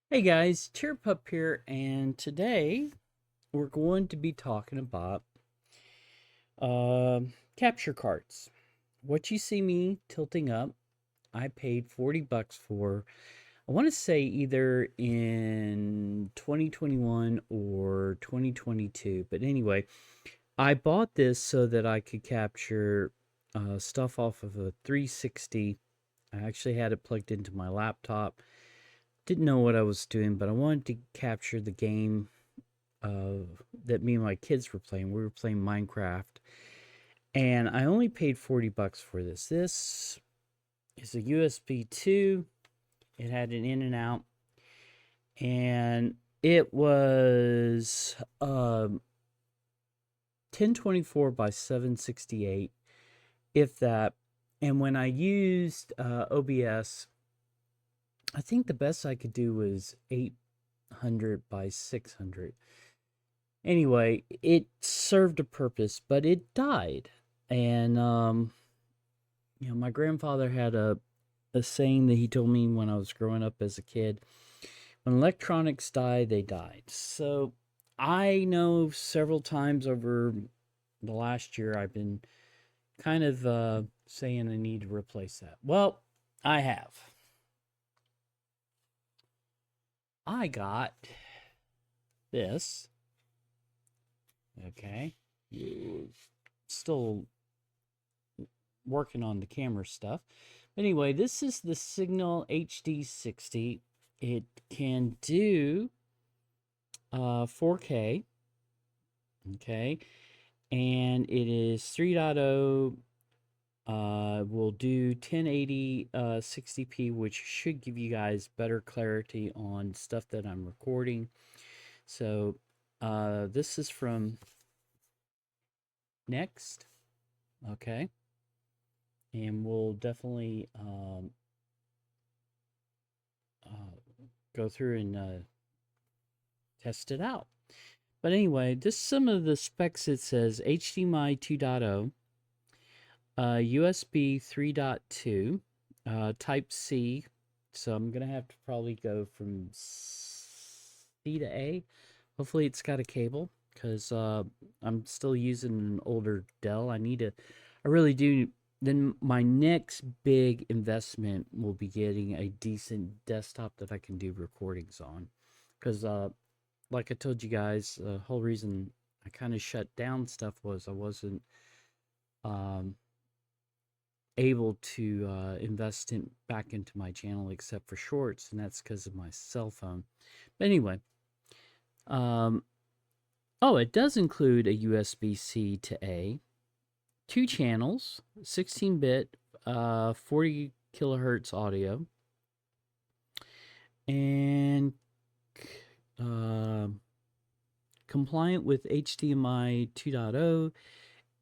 Hey guys, Cheer Pup here, and today we're going to be talking about capture cards. What you see me tilting up, I paid 40 bucks for. I want to say either in 2021 or 2022, but anyway, I bought this so that I could capture stuff off of a 360. I actually had it plugged into my laptop. Didn't know what I was doing, but I wanted to capture the game that me and my kids were playing. We were playing Minecraft, and I only paid 40 bucks for this. This is a USB 2. It had an in and out, and it was 1024 by 768, if that. And when I used OBS, I think the best I could do was 800 by 600. Anyway, it served a purpose, but it died. And my grandfather had a saying that he told me when I was growing up as a kid. When electronics die, they died. So I know several times over the last year I've been kind of saying I need to replace that. Well, I have. I got this. Okay. Still working on the camera stuff. But anyway, this is the Signal HD60. It can do 4K, okay, and it is 3.0. Will do 1080 60p, which should give you guys better clarity on stuff that I'm recording. So this is from Next, okay, and we'll definitely go through and test it out. But anyway, just some of the specs. It says HDMI 2.0, USB 3.2, Type C. So I'm going to have to probably go from C to A. Hopefully it's got a cable because I'm still using an older Dell. I really do. Then my next big investment will be getting a decent desktop that I can do recordings on. Because, like I told you guys, the whole reason I kind of shut down stuff was I wasn't um, able to invest back into my channel except for shorts, and that's because of my cell phone. But anyway, um, oh, it does include a USB-C to A, 2 channels, 16-bit, 40 kilohertz audio, and uh, compliant with HDMI 2.0,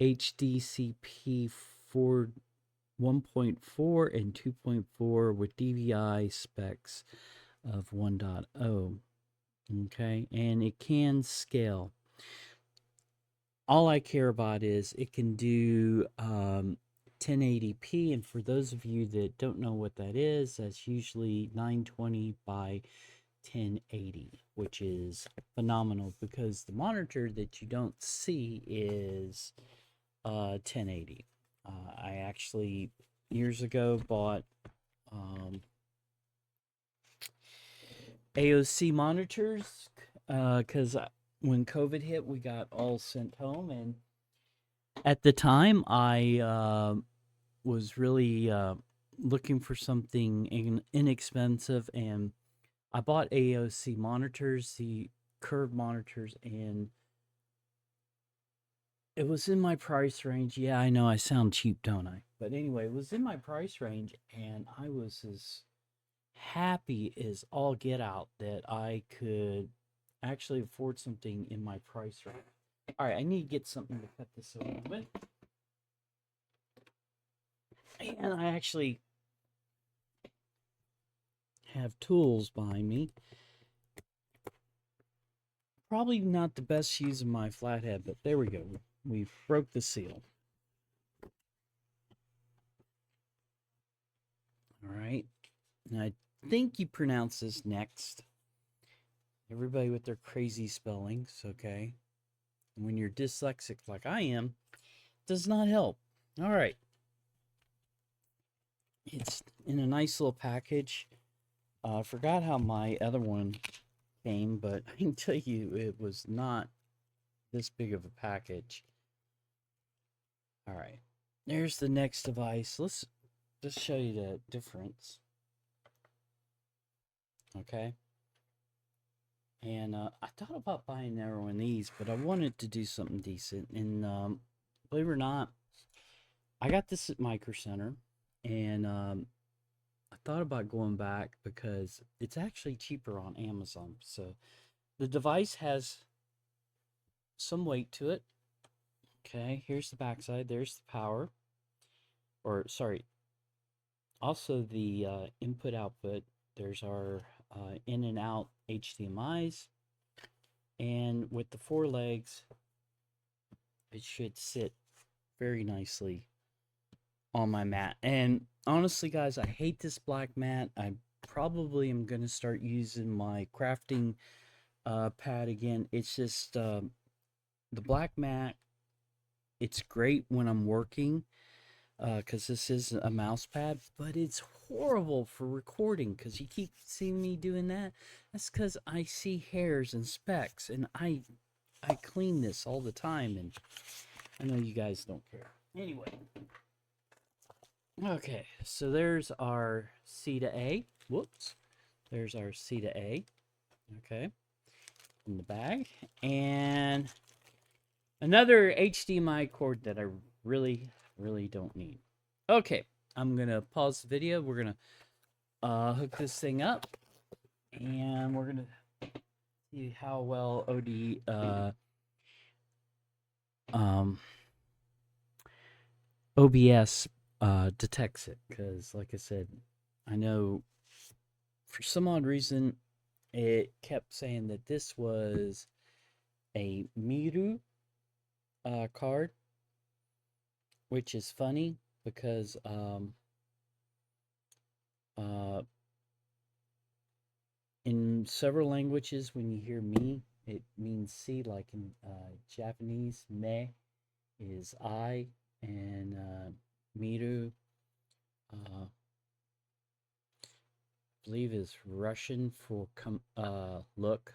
HDCP 4 1.4 and 2.4 with DVI specs of 1.0. Okay, and it can scale. All I care about is it can do 1080p, and for those of you that don't know what that is, that's usually 920 by 1080, which is phenomenal because the monitor that you don't see is 1080. I actually years ago bought AOC monitors because when COVID hit, we got all sent home, and at the time, I was really looking for something inexpensive, and I bought AOC monitors, the curved monitors, and it was in my price range. Yeah, I know I sound cheap, don't I? But anyway, it was in my price range, and I was as happy as all get out that I could actually afford something in my price range. All right, I need to get something to cut this open with. And I actually have tools behind me. Probably not the best use of my flathead, but there we go. We broke the seal. All right. And I think you pronounce this Next. Everybody with their crazy spellings, okay? And when you're dyslexic like I am, it does not help. All right. It's in a nice little package. I forgot how my other one came, but I can tell you it was not this big of a package. All right. There's the next device. Let's just show you the difference. Okay. And I thought about buying another one of these, but I wanted to do something decent. And believe it or not, I got this at Micro Center, and I thought about going back because it's actually cheaper on Amazon. So the device has some weight to it. Okay, here's the backside. There's the power, or sorry, also the input output. There's our in and out HDMIs, and with the 4 legs, it should sit very nicely on my mat. And honestly, guys, I hate this black mat. I probably am going to start using my crafting pad again. It's just the black mat. It's great when I'm working because this is a mouse pad, but it's horrible for recording because you keep seeing me doing that. That's because I see hairs and specks, and I clean this all the time, and I know you guys don't care. Anyway, okay, so there's our C to A. Whoops. There's our C to A. Okay, in the bag. And another HDMI cord that I really, really don't need. Okay, I'm going to pause the video. We're going to hook this thing up. And we're going to see how well OBS detects it. Because, like I said, I know for some odd reason, it kept saying that this was a Miru card, which is funny because in several languages, when you hear me, it means see, like in Japanese, me is I, and Miru, I believe is Russian for look.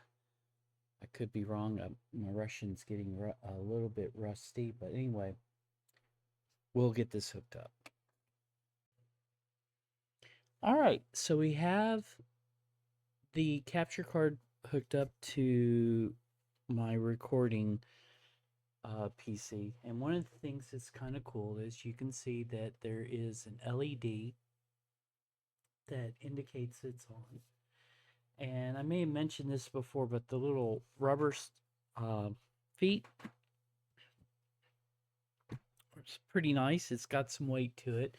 I could be wrong. My Russian's getting a little bit rusty, but anyway, we'll get this hooked up. All right, so we have the capture card hooked up to my recording PC, and one of the things that's kind of cool is you can see that there is an LED that indicates it's on. And I may have mentioned this before, but the little rubber feet, it's pretty nice. It's got some weight to it.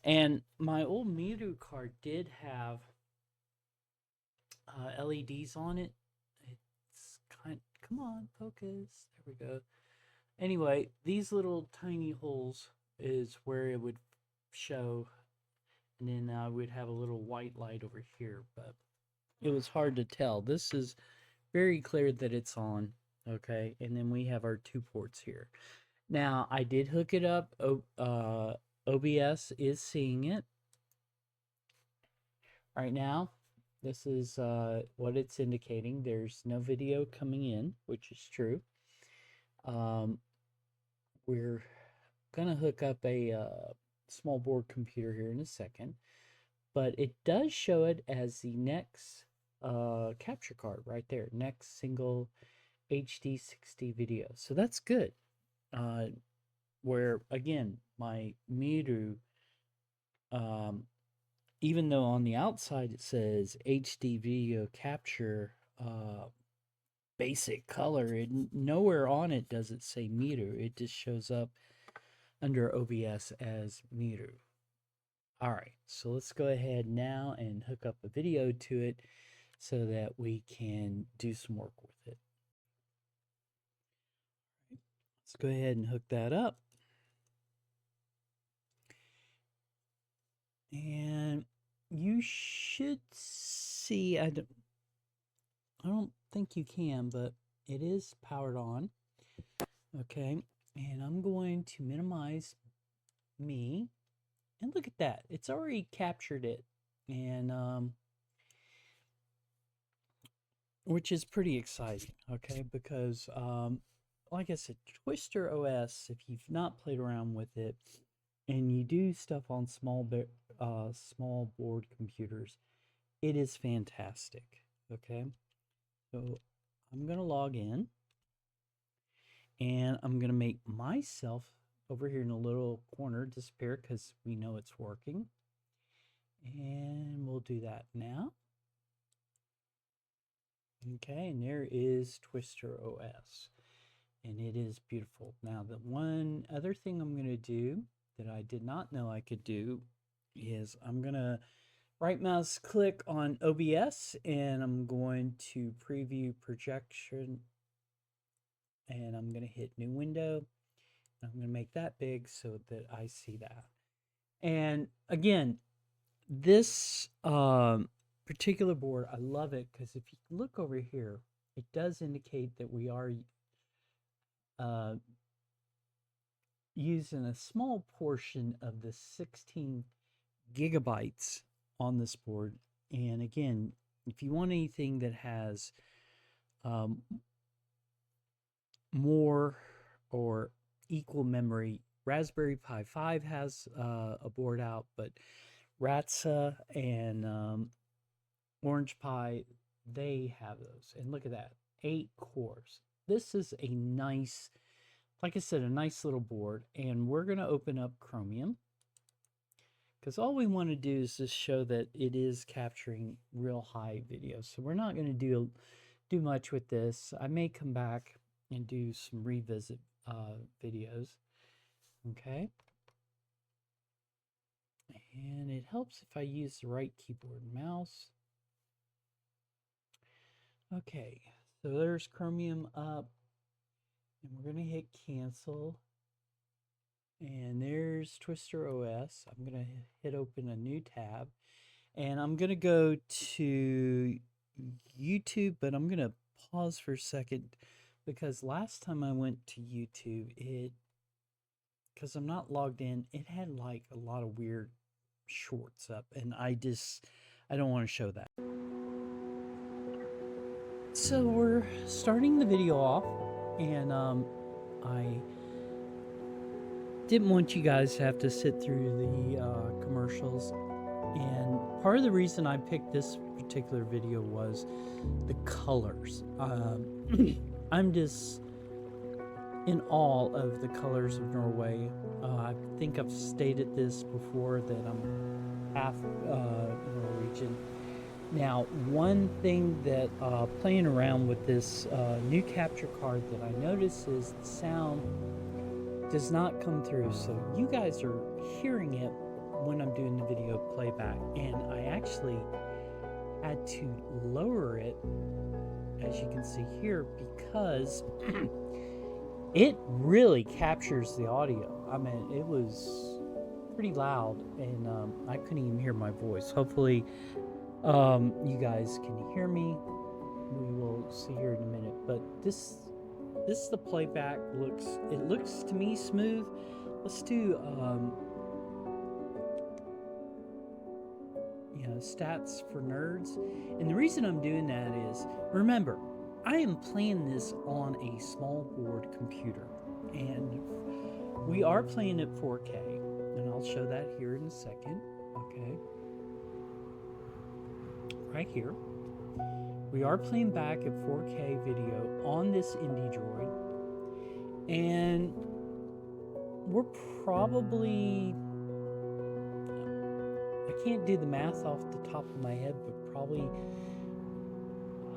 And my old Miru card did have LEDs on it. It's come on, focus. There we go. Anyway, these little tiny holes is where it would show, and then I would have a little white light over here, but it was hard to tell. This is very clear that it's on, okay? And then we have our 2 ports here. Now, I did hook it up. OBS is seeing it right now. This is what it's indicating. There's no video coming in, which is true. We're going to hook up a small board computer here in a second, but it does show it as the next capture card right there, next single HD60 video. So that's good. Where, again, my Miru, even though on the outside it says HD video capture basic color, nowhere on it does it say Miru. It just shows up under OBS as Miru. All right, so let's go ahead now and hook up a video to it so that we can do some work with it. Let's go ahead and hook that up. And you should see, I don't think you can, but it is powered on. Okay, and I'm going to minimize me, and look at that. It's already captured it, and which is pretty exciting, okay, because like I said, Twister OS, if you've not played around with it and you do stuff on small board computers, it is fantastic. Okay, so I'm gonna log in, and I'm gonna make myself over here in a little corner disappear because we know it's working, and we'll do that now. Okay, and there is Twister OS, and it is beautiful. Now, the one other thing I'm going to do that I did not know I could do is I'm going to right mouse click on OBS, and I'm going to preview projection, and I'm going to hit new window. I'm going to make that big so that I see that. And again, this particular board, I love it because if you look over here, it does indicate that we are using a small portion of the 16 gigabytes on this board. And again, if you want anything that has more or equal memory, Raspberry Pi 5 has a board out, but Ratsa and Orange Pi, they have those. And look at that, 8 cores. This is a nice, like I said, a nice little board. And we're going to open up Chromium, because all we want to do is just show that it is capturing real high video. So we're not going to do much with this. I may come back and do some revisit videos. Okay. And it helps if I use the right keyboard and mouse. Okay, so there's Chromium up, and we're going to hit cancel. And there's Twister OS. I'm going to hit open a new tab, and I'm going to go to YouTube, but I'm going to pause for a second because last time I went to YouTube, because I'm not logged in, it had like a lot of weird shorts up, and I don't want to show that. So we're starting the video off, and I didn't want you guys to have to sit through the commercials, and part of the reason I picked this particular video was the colors. I'm just in awe of the colors of Norway. I think I've stated this before that I'm half Norwegian. Now, one thing that playing around with this new capture card that I noticed is the sound does not come through. So you guys are hearing it when I'm doing the video playback. And I actually had to lower it, as you can see here, because it really captures the audio. I mean, it was pretty loud, and I couldn't even hear my voice. Hopefully you guys can hear me. We will see here in a minute, but this the playback looks to me smooth. Let's do stats for nerds. And the reason I'm doing that is, remember, I am playing this on a small board computer, and we are playing at 4K, and I'll show that here in a second. Okay, right here, we are playing back at 4K video on this Indie Droid, and we're probably, I can't do the math off the top of my head, but probably,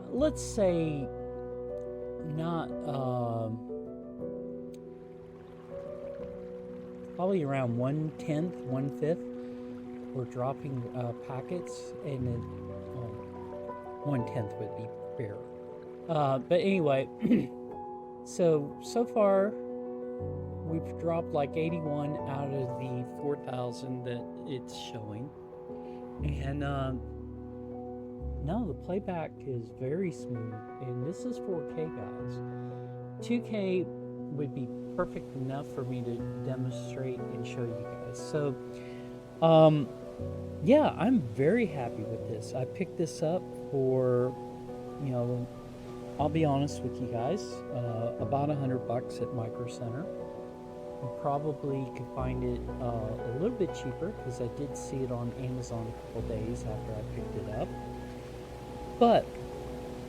let's say, not, probably around 1/10, 1/5, we're dropping packets, and then 1/10 would be fair. But anyway, so far, we've dropped like 81 out of the 4,000 that it's showing. And no, the playback is very smooth, and this is 4K, guys. 2K would be perfect enough for me to demonstrate and show you guys. So, yeah, I'm very happy with this. I picked this up for, you know, I'll be honest with you guys, about $100 at Micro Center. You probably could find it a little bit cheaper because I did see it on Amazon a couple days after I picked it up. But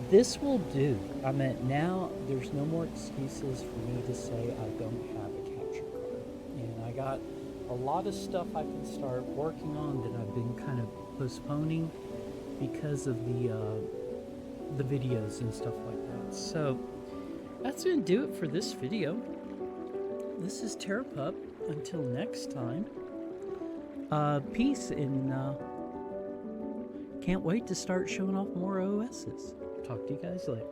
this will do. I mean, now there's no more excuses for me to say I don't have a capture card. And I got a lot of stuff I can start working on that I've been kind of postponing because of the videos and stuff like that. So that's gonna do it for this video. This is TerraPup. Until next time, peace, and can't wait to start showing off more OSs. Talk to you guys later.